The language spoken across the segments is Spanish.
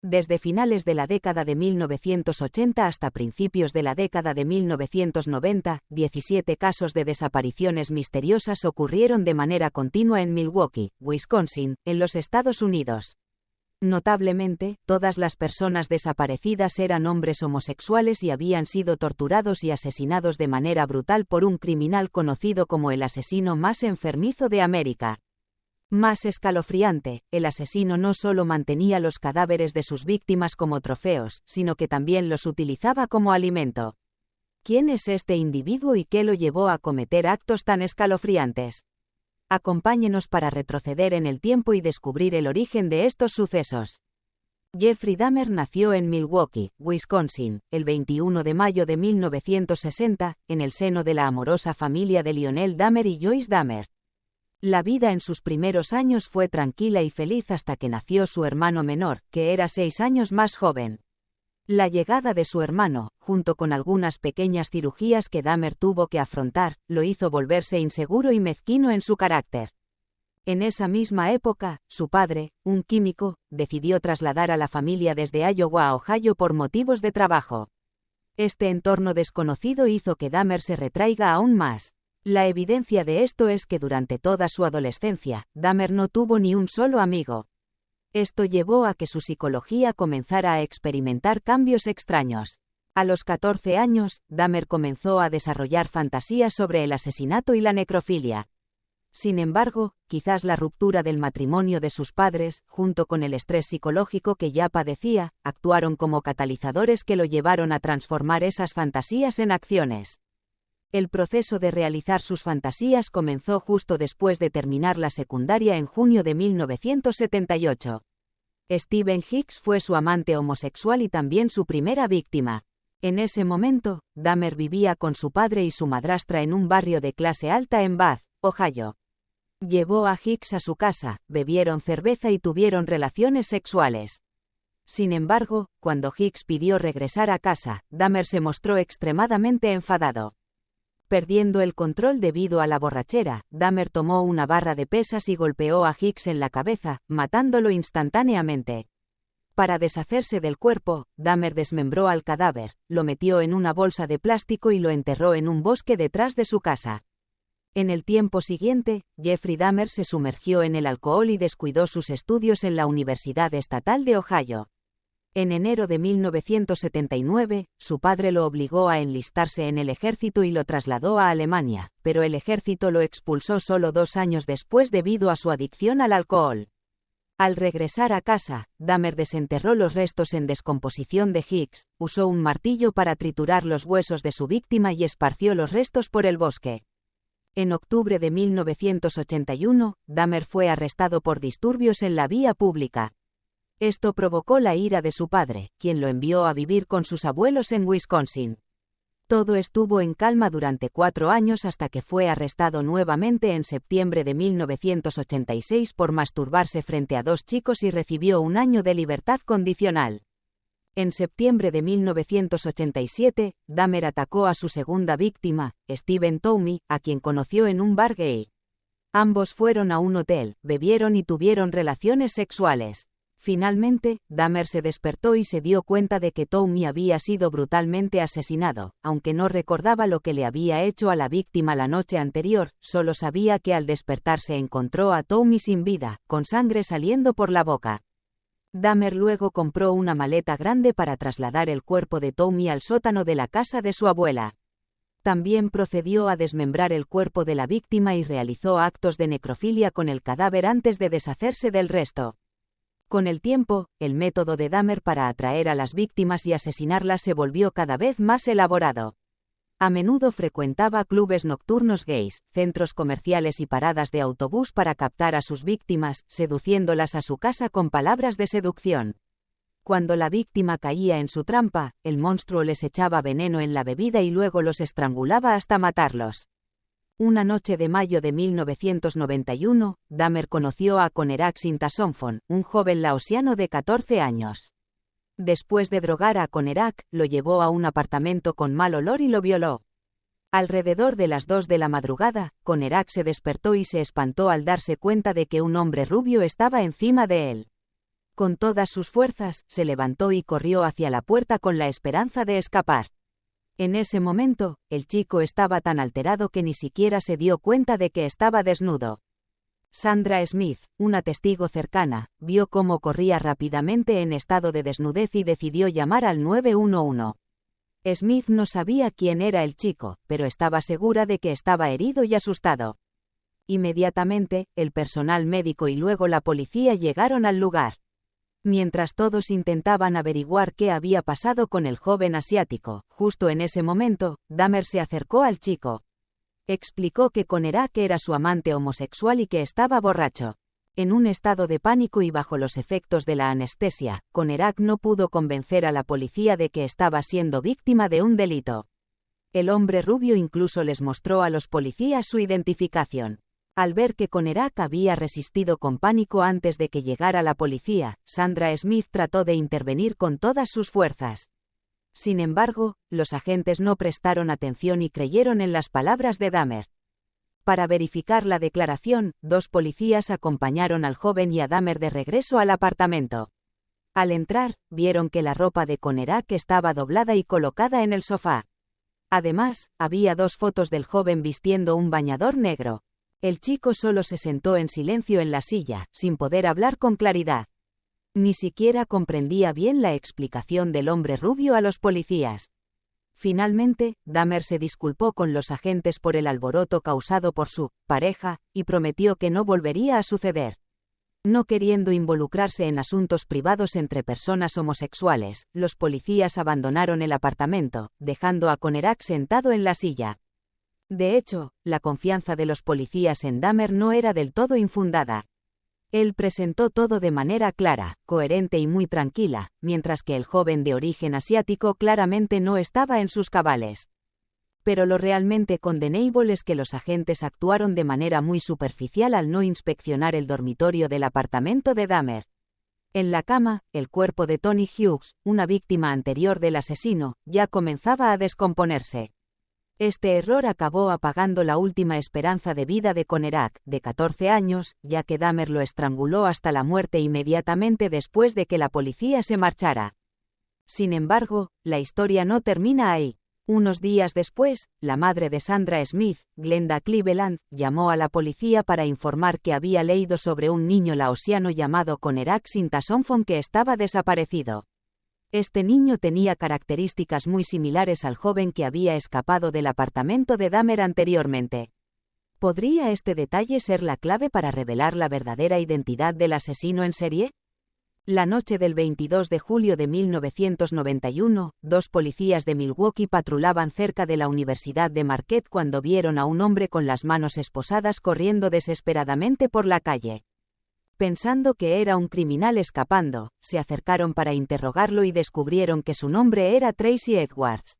Desde finales de la década de 1980 hasta principios de la década de 1990, 17 casos de desapariciones misteriosas ocurrieron de manera continua en Milwaukee, Wisconsin, en los Estados Unidos. Notablemente, todas las personas desaparecidas eran hombres homosexuales y habían sido torturados y asesinados de manera brutal por un criminal conocido como el asesino más enfermizo de América. Más escalofriante, el asesino no solo mantenía los cadáveres de sus víctimas como trofeos, sino que también los utilizaba como alimento. ¿Quién es este individuo y qué lo llevó a cometer actos tan escalofriantes? Acompáñenos para retroceder en el tiempo y descubrir el origen de estos sucesos. Jeffrey Dahmer nació en Milwaukee, Wisconsin, el 21 de mayo de 1960, en el seno de la amorosa familia de Lionel Dahmer y Joyce Dahmer. La vida en sus primeros años fue tranquila y feliz hasta que nació su hermano menor, que era 6 años más joven. La llegada de su hermano, junto con algunas pequeñas cirugías que Dahmer tuvo que afrontar, lo hizo volverse inseguro y mezquino en su carácter. En esa misma época, su padre, un químico, decidió trasladar a la familia desde Iowa a Ohio por motivos de trabajo. Este entorno desconocido hizo que Dahmer se retraiga aún más. La evidencia de esto es que durante toda su adolescencia, Dahmer no tuvo ni un solo amigo. Esto llevó a que su psicología comenzara a experimentar cambios extraños. A los 14 años, Dahmer comenzó a desarrollar fantasías sobre el asesinato y la necrofilia. Sin embargo, quizás la ruptura del matrimonio de sus padres, junto con el estrés psicológico que ya padecía, actuaron como catalizadores que lo llevaron a transformar esas fantasías en acciones. El proceso de realizar sus fantasías comenzó justo después de terminar la secundaria en junio de 1978. Stephen Hicks fue su amante homosexual y también su primera víctima. En ese momento, Dahmer vivía con su padre y su madrastra en un barrio de clase alta en Bath, Ohio. Llevó a Hicks a su casa, bebieron cerveza y tuvieron relaciones sexuales. Sin embargo, cuando Hicks pidió regresar a casa, Dahmer se mostró extremadamente enfadado. Perdiendo el control debido a la borrachera, Dahmer tomó una barra de pesas y golpeó a Hicks en la cabeza, matándolo instantáneamente. Para deshacerse del cuerpo, Dahmer desmembró al cadáver, lo metió en una bolsa de plástico y lo enterró en un bosque detrás de su casa. En el tiempo siguiente, Jeffrey Dahmer se sumergió en el alcohol y descuidó sus estudios en la Universidad Estatal de Ohio. En enero de 1979, su padre lo obligó a enlistarse en el ejército y lo trasladó a Alemania, pero el ejército lo expulsó solo 2 años después debido a su adicción al alcohol. Al regresar a casa, Dahmer desenterró los restos en descomposición de Hicks, usó un martillo para triturar los huesos de su víctima y esparció los restos por el bosque. En octubre de 1981, Dahmer fue arrestado por disturbios en la vía pública. Esto provocó la ira de su padre, quien lo envió a vivir con sus abuelos en Wisconsin. Todo estuvo en calma durante 4 años hasta que fue arrestado nuevamente en septiembre de 1986 por masturbarse frente a 2 chicos y recibió 1 año de libertad condicional. En septiembre de 1987, Dahmer atacó a su segunda víctima, Stephen Toomey, a quien conoció en un bar gay. Ambos fueron a un hotel, bebieron y tuvieron relaciones sexuales. Finalmente, Dahmer se despertó y se dio cuenta de que Toomey había sido brutalmente asesinado, aunque no recordaba lo que le había hecho a la víctima la noche anterior, solo sabía que al despertarse encontró a Toomey sin vida, con sangre saliendo por la boca. Dahmer luego compró una maleta grande para trasladar el cuerpo de Toomey al sótano de la casa de su abuela. También procedió a desmembrar el cuerpo de la víctima y realizó actos de necrofilia con el cadáver antes de deshacerse del resto. Con el tiempo, el método de Dahmer para atraer a las víctimas y asesinarlas se volvió cada vez más elaborado. A menudo frecuentaba clubes nocturnos gays, centros comerciales y paradas de autobús para captar a sus víctimas, seduciéndolas a su casa con palabras de seducción. Cuando la víctima caía en su trampa, el monstruo les echaba veneno en la bebida y luego los estrangulaba hasta matarlos. Una noche de mayo de 1991, Dahmer conoció a Conerak Sintasomphone, un joven laosiano de 14 años. Después de drogar a Conerak, lo llevó a un apartamento con mal olor y lo violó. Alrededor de las 2 de la madrugada, Conerak se despertó y se espantó al darse cuenta de que un hombre rubio estaba encima de él. Con todas sus fuerzas, se levantó y corrió hacia la puerta con la esperanza de escapar. En ese momento, el chico estaba tan alterado que ni siquiera se dio cuenta de que estaba desnudo. Sandra Smith, una testigo cercana, vio cómo corría rápidamente en estado de desnudez y decidió llamar al 911. Smith no sabía quién era el chico, pero estaba segura de que estaba herido y asustado. Inmediatamente, el personal médico y luego la policía llegaron al lugar. Mientras todos intentaban averiguar qué había pasado con el joven asiático, justo en ese momento, Dahmer se acercó al chico. Explicó que Conerak era su amante homosexual y que estaba borracho. En un estado de pánico y bajo los efectos de la anestesia, Conerak no pudo convencer a la policía de que estaba siendo víctima de un delito. El hombre rubio incluso les mostró a los policías su identificación. Al ver que Conerak había resistido con pánico antes de que llegara la policía, Sandra Smith trató de intervenir con todas sus fuerzas. Sin embargo, los agentes no prestaron atención y creyeron en las palabras de Dahmer. Para verificar la declaración, 2 policías acompañaron al joven y a Dahmer de regreso al apartamento. Al entrar, vieron que la ropa de Conerak estaba doblada y colocada en el sofá. Además, había 2 fotos del joven vistiendo un bañador negro. El chico solo se sentó en silencio en la silla, sin poder hablar con claridad. Ni siquiera comprendía bien la explicación del hombre rubio a los policías. Finalmente, Dahmer se disculpó con los agentes por el alboroto causado por su pareja, y prometió que no volvería a suceder. No queriendo involucrarse en asuntos privados entre personas homosexuales, los policías abandonaron el apartamento, dejando a Conerak sentado en la silla. De hecho, la confianza de los policías en Dahmer no era del todo infundada. Él presentó todo de manera clara, coherente y muy tranquila, mientras que el joven de origen asiático claramente no estaba en sus cabales. Pero lo realmente condenable es que los agentes actuaron de manera muy superficial al no inspeccionar el dormitorio del apartamento de Dahmer. En la cama, el cuerpo de Tony Hughes, una víctima anterior del asesino, ya comenzaba a descomponerse. Este error acabó apagando la última esperanza de vida de Conerak, de 14 años, ya que Dahmer lo estranguló hasta la muerte inmediatamente después de que la policía se marchara. Sin embargo, la historia no termina ahí. Unos días después, la madre de Sandra Smith, Glenda Cleveland, llamó a la policía para informar que había leído sobre un niño laosiano llamado Conerak Sintasomphone que estaba desaparecido. Este niño tenía características muy similares al joven que había escapado del apartamento de Dahmer anteriormente. ¿Podría este detalle ser la clave para revelar la verdadera identidad del asesino en serie? La noche del 22 de julio de 1991, 2 policías de Milwaukee patrulaban cerca de la Universidad de Marquette cuando vieron a un hombre con las manos esposadas corriendo desesperadamente por la calle. Pensando que era un criminal escapando, se acercaron para interrogarlo y descubrieron que su nombre era Tracy Edwards.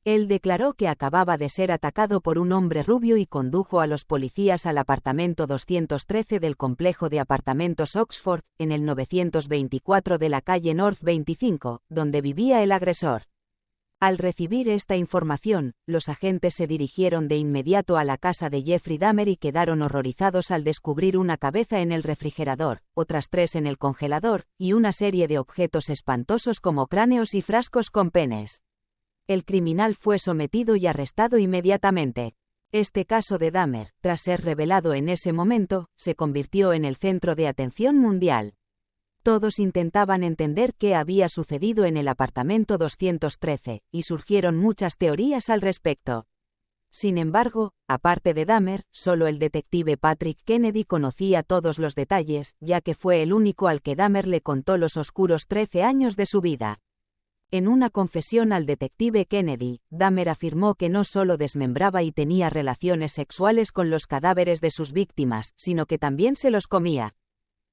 Él declaró que acababa de ser atacado por un hombre rubio y condujo a los policías al apartamento 213 del complejo de apartamentos Oxford, en el 924 de la calle North 25, donde vivía el agresor. Al recibir esta información, los agentes se dirigieron de inmediato a la casa de Jeffrey Dahmer y quedaron horrorizados al descubrir una cabeza en el refrigerador, otras 3 en el congelador, y una serie de objetos espantosos como cráneos y frascos con penes. El criminal fue sometido y arrestado inmediatamente. Este caso de Dahmer, tras ser revelado en ese momento, se convirtió en el centro de atención mundial. Todos intentaban entender qué había sucedido en el apartamento 213, y surgieron muchas teorías al respecto. Sin embargo, aparte de Dahmer, solo el detective Patrick Kennedy conocía todos los detalles, ya que fue el único al que Dahmer le contó los oscuros 13 años de su vida. En una confesión al detective Kennedy, Dahmer afirmó que no solo desmembraba y tenía relaciones sexuales con los cadáveres de sus víctimas, sino que también se los comía.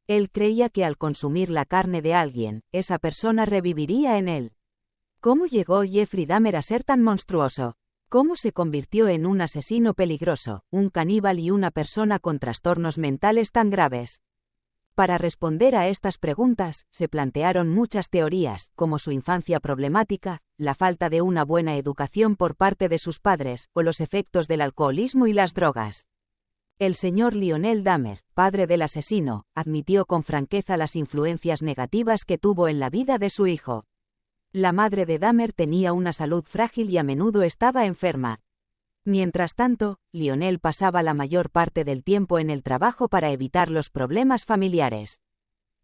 Él creía que al consumir la carne de alguien, esa persona reviviría en él. ¿Cómo llegó Jeffrey Dahmer a ser tan monstruoso? ¿Cómo se convirtió en un asesino peligroso, un caníbal y una persona con trastornos mentales tan graves? Para responder a estas preguntas, se plantearon muchas teorías, como su infancia problemática, la falta de una buena educación por parte de sus padres, o los efectos del alcoholismo y las drogas. El señor Lionel Dahmer, padre del asesino, admitió con franqueza las influencias negativas que tuvo en la vida de su hijo. La madre de Dahmer tenía una salud frágil y a menudo estaba enferma. Mientras tanto, Lionel pasaba la mayor parte del tiempo en el trabajo para evitar los problemas familiares.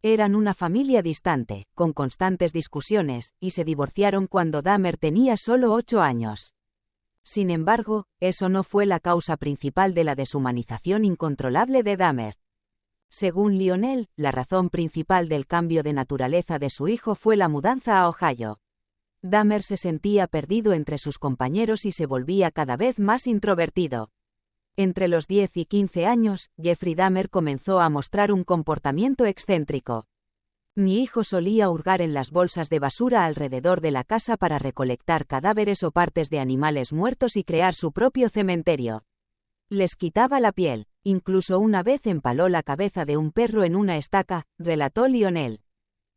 Eran una familia distante, con constantes discusiones, y se divorciaron cuando Dahmer tenía solo 8 años. Sin embargo, eso no fue la causa principal de la deshumanización incontrolable de Dahmer. Según Lionel, la razón principal del cambio de naturaleza de su hijo fue la mudanza a Ohio. Dahmer se sentía perdido entre sus compañeros y se volvía cada vez más introvertido. Entre los 10 y 15 años, Jeffrey Dahmer comenzó a mostrar un comportamiento excéntrico. Mi hijo solía hurgar en las bolsas de basura alrededor de la casa para recolectar cadáveres o partes de animales muertos y crear su propio cementerio. Les quitaba la piel. Incluso una vez empaló la cabeza de un perro en una estaca, relató Lionel.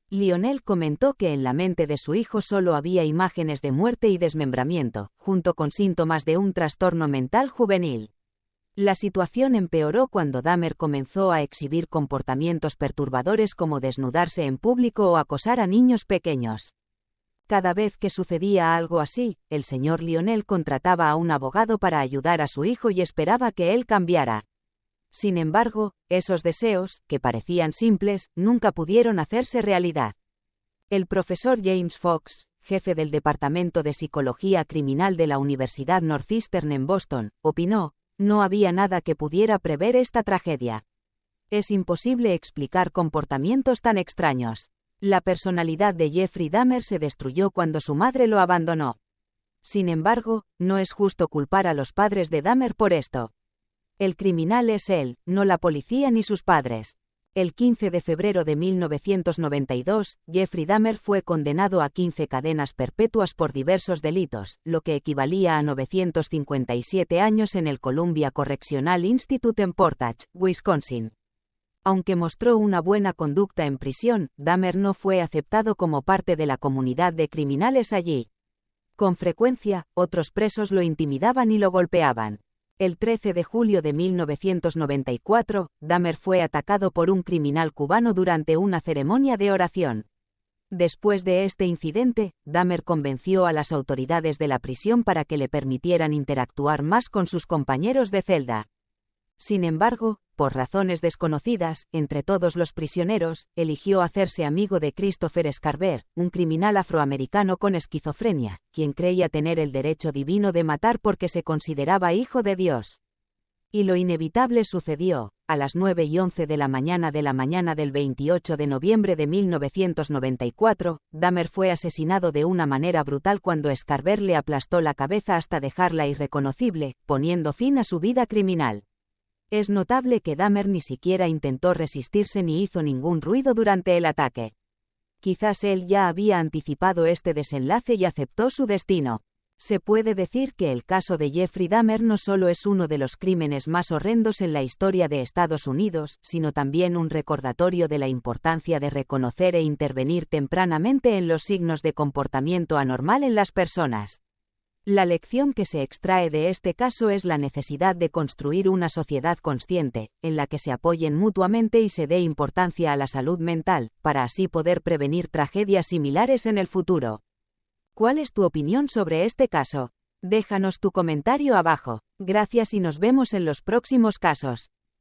Lionel comentó que en la mente de su hijo solo había imágenes de muerte y desmembramiento, junto con síntomas de un trastorno mental juvenil. La situación empeoró cuando Dahmer comenzó a exhibir comportamientos perturbadores como desnudarse en público o acosar a niños pequeños. Cada vez que sucedía algo así, el señor Lionel contrataba a un abogado para ayudar a su hijo y esperaba que él cambiara. Sin embargo, esos deseos, que parecían simples, nunca pudieron hacerse realidad. El profesor James Fox, jefe del Departamento de Psicología Criminal de la Universidad Northeastern en Boston, opinó: no había nada que pudiera prever esta tragedia. Es imposible explicar comportamientos tan extraños. La personalidad de Jeffrey Dahmer se destruyó cuando su madre lo abandonó. Sin embargo, no es justo culpar a los padres de Dahmer por esto. El criminal es él, no la policía ni sus padres. El 15 de febrero de 1992, Jeffrey Dahmer fue condenado a 15 cadenas perpetuas por diversos delitos, lo que equivalía a 957 años en el Columbia Correctional Institute en Portage, Wisconsin. Aunque mostró una buena conducta en prisión, Dahmer no fue aceptado como parte de la comunidad de criminales allí. Con frecuencia, otros presos lo intimidaban y lo golpeaban. El 13 de julio de 1994, Dahmer fue atacado por un criminal cubano durante una ceremonia de oración. Después de este incidente, Dahmer convenció a las autoridades de la prisión para que le permitieran interactuar más con sus compañeros de celda. Sin embargo, por razones desconocidas, entre todos los prisioneros, eligió hacerse amigo de Christopher Scarver, un criminal afroamericano con esquizofrenia, quien creía tener el derecho divino de matar porque se consideraba hijo de Dios. Y lo inevitable sucedió. A las 9:11 de la mañana del 28 de noviembre de 1994, Dahmer fue asesinado de una manera brutal cuando Scarver le aplastó la cabeza hasta dejarla irreconocible, poniendo fin a su vida criminal. Es notable que Dahmer ni siquiera intentó resistirse ni hizo ningún ruido durante el ataque. Quizás él ya había anticipado este desenlace y aceptó su destino. Se puede decir que el caso de Jeffrey Dahmer no solo es uno de los crímenes más horrendos en la historia de Estados Unidos, sino también un recordatorio de la importancia de reconocer e intervenir tempranamente en los signos de comportamiento anormal en las personas. La lección que se extrae de este caso es la necesidad de construir una sociedad consciente, en la que se apoyen mutuamente y se dé importancia a la salud mental, para así poder prevenir tragedias similares en el futuro. ¿Cuál es tu opinión sobre este caso? Déjanos tu comentario abajo. Gracias y nos vemos en los próximos casos.